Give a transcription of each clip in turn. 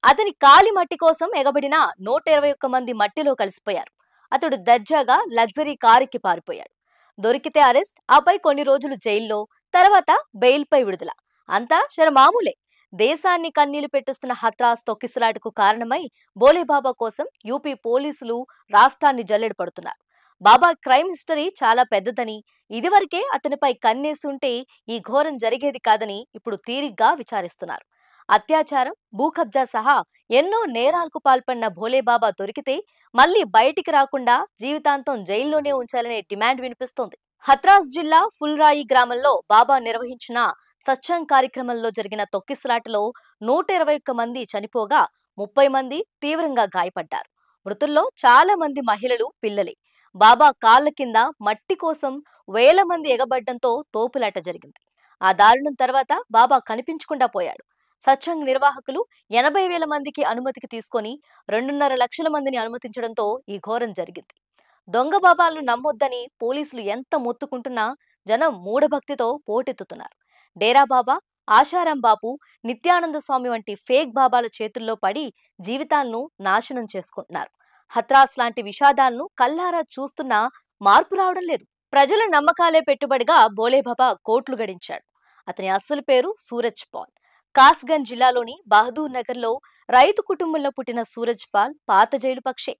అతని కాలి మట్టి కోసం ఎగబడిన 121 మంది మట్టిలో కలిసిపోయారు. అతడు దర్జాగా లగ్జరీ కారుకి పారిపోయాడు. దొరికితే అరెస్ట్, ఆపై కొన్ని రోజులు జైల్లో, తర్వాత బెయిల్పై విడుదల. అంతా శరమామూలే. దేశాన్ని కన్నీళ్లు పెట్టిస్తున్న హత్రాస్ తొక్కిసలాటకు కారణమై బోలేబాబా కోసం యూపీ పోలీసులు రాష్ట్రాన్ని జల్లెడ పడుతున్నారు. బాబా క్రైమ్ హిస్టరీ చాలా పెద్దదని, ఇదివరకే అతనిపై కన్నేసి ఉంటే ఈ ఘోరం జరిగేది కాదని ఇప్పుడు తీరిగ్గా విచారిస్తున్నారు. అత్యాచారం, భూకబ్జా సహా ఎన్నో నేరాలకు పాల్పడిన భోలేబాబా దొరికితే మళ్లీ బయటికి రాకుండా జీవితాంతం జైల్లోనే ఉంచాలనే డిమాండ్ వినిపిస్తోంది. హత్రాస్ జిల్లా ఫుల్రాయి గ్రామంలో బాబా నిర్వహించిన సత్సంగ్ కార్యక్రమంలో జరిగిన తొక్కిసలాటలో 121 మంది చనిపోగా 30 మంది తీవ్రంగా గాయపడ్డారు. మృతుల్లో చాలా మంది మహిళలు, పిల్లలే. బాబా కాళ్ల కింద మట్టి కోసం వేల మంది ఎగబడ్డంతో తోపులాట జరిగింది. ఆ దారుణం తర్వాత బాబా కనిపించకుండా పోయాడు. సత్సంగ్ నిర్వాహకులు 80,000 మందికి అనుమతికి తీసుకొని 2.5 లక్షల మందిని అనుమతించడంతో ఈ ఘోరం జరిగింది. దొంగ బాబాలను నమ్మొద్దని పోలీసులు ఎంత మొత్తుకుంటున్నా జనం మూఢభక్తితో పోటెత్తుతున్నారు. డేరా బాబా, ఆశారాం బాపు, నిత్యానంద స్వామి వంటి ఫేక్ బాబాల చేతుల్లో పడి జీవితాలను నాశనం చేసుకుంటున్నారు. హత్రాస్ లాంటి విషాదాలను కల్లారా చూస్తున్నా మార్పు రావడం లేదు. ప్రజల నమ్మకాలే పెట్టుబడిగా బోలేబాబా కోట్లు గడించాడు. అతని అసలు పేరు సూరజ్ పాల్. కాస్గంజ్ జిల్లాలోని బహదూర్ నగర్లో రైతు కుటుంబంలో పుట్టిన సూరజ్ పాల్ పాత జైలు పక్షే.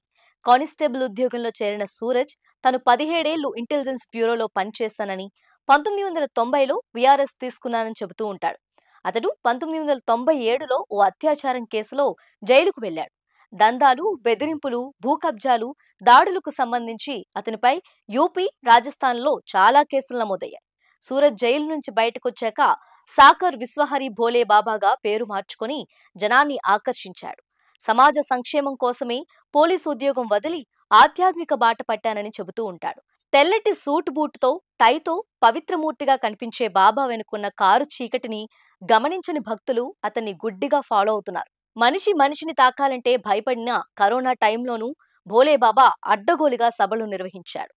కానిస్టేబుల్ ఉద్యోగంలో చేరిన సూరజ్ తను 17 ఏళ్లు ఇంటెలిజెన్స్ బ్యూరోలో పనిచేస్తానని, 1990లో విఆర్ఎస్ తీసుకున్నానని చెబుతూ ఉంటాడు. అతడు 1997లో ఓ అత్యాచారం కేసులో జైలుకు వెళ్లాడు. దందాలు, బెదిరింపులు, భూకబ్జాలు, దాడులకు సంబంధించి అతనిపై యూపీ, రాజస్థాన్లో చాలా కేసులు నమోదయ్యాయి. సూరజ్ జైలు నుంచి బయటకొచ్చాక సాకర్ విశ్వహరి భోలే బాబాగా పేరు మార్చుకొని జనాన్ని ఆకర్షించాడు. సమాజ సంక్షేమం కోసమే పోలీసు ఉద్యోగం వదిలి ఆధ్యాత్మిక బాట పట్టానని చెబుతూ ఉంటాడు. తెల్లటి సూట్ బూటుతో, టైతో పవిత్రమూర్తిగా కనిపించే బాబా వెనుకున్న కారు చీకటిని గమనించని భక్తులు అతన్ని గుడ్డిగా ఫాలో అవుతున్నారు. మనిషి మనిషిని తాకాలంటే భయపడిన కరోనా టైంలోనూ భోలేబాబా అడ్డగోలుగా సభలు నిర్వహించాడు.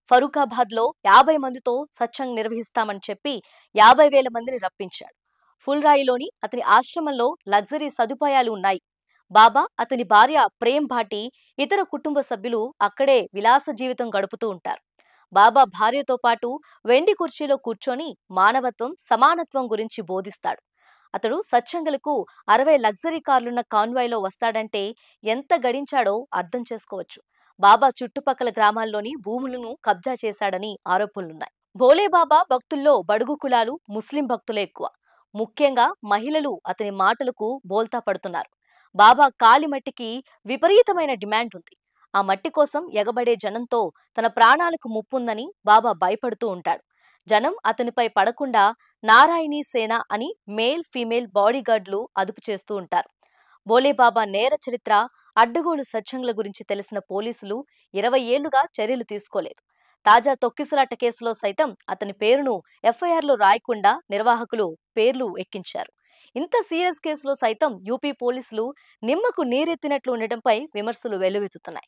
ఫరూఖాబాద్ లో 50 మందితో సత్సంగ్ నిర్వహిస్తామని చెప్పి 50,000 మందిని రప్పించాడు. ఫుల్రాయిలోని అతని ఆశ్రమంలో లగ్జరీ సదుపాయాలు ఉన్నాయి. బాబా, అతని భార్య ప్రేమ్ భాటి, ఇతర కుటుంబ సభ్యులు అక్కడే విలాస జీవితం గడుపుతూ ఉంటారు. బాబా భార్యతో పాటు వెండి కుర్చీలో కూర్చొని మానవత్వం, సమానత్వం గురించి బోధిస్తాడు. అతడు సత్సంగులకు 60 లగ్జరీ కార్లున్న కాన్వాయ్లో వస్తాడంటే ఎంత గడించాడో అర్థం చేసుకోవచ్చు. బాబా చుట్టుపక్కల గ్రామాల్లోని భూములను కబ్జా చేశాడని ఆరోపణలున్నాయి. భోలేబాబా భక్తుల్లో బడుగు కులాలు, ముస్లిం భక్తులే ఎక్కువ. ముఖ్యంగా మహిళలు అతని మాటలకు బోల్తా పడుతున్నారు. బాబా కాలి మట్టికి విపరీతమైన డిమాండ్ ఉంది. ఆ మట్టి కోసం ఎగబడే జనంతో తన ప్రాణాలకు ముప్పుందని బాబా భయపడుతూ ఉంటాడు. జనం అతనిపై పడకుండా నారాయణీ సేన అని మేల్, ఫీమేల్ బాడీగార్డులు అదుపు చేస్తూ ఉంటారు. బోలేబాబా నేర చరిత్ర, అడ్డగోలు సత్సంగుల గురించి తెలిసిన పోలీసులు 20 ఏళ్లుగా చర్యలు తీసుకోలేదు. తాజా తొక్కిసలాట కేసులో సైతం అతని పేరును ఎఫ్ఐఆర్లో రాయకుండా నిర్వాహకులు పేర్లు ఎక్కించారు. ఇంత సీరియస్ కేసులో సైతం యూపీ పోలీసులు నిమ్మకు నీరెత్తినట్లు ఉండటంపై విమర్శలు వెల్లువెత్తుతున్నాయి.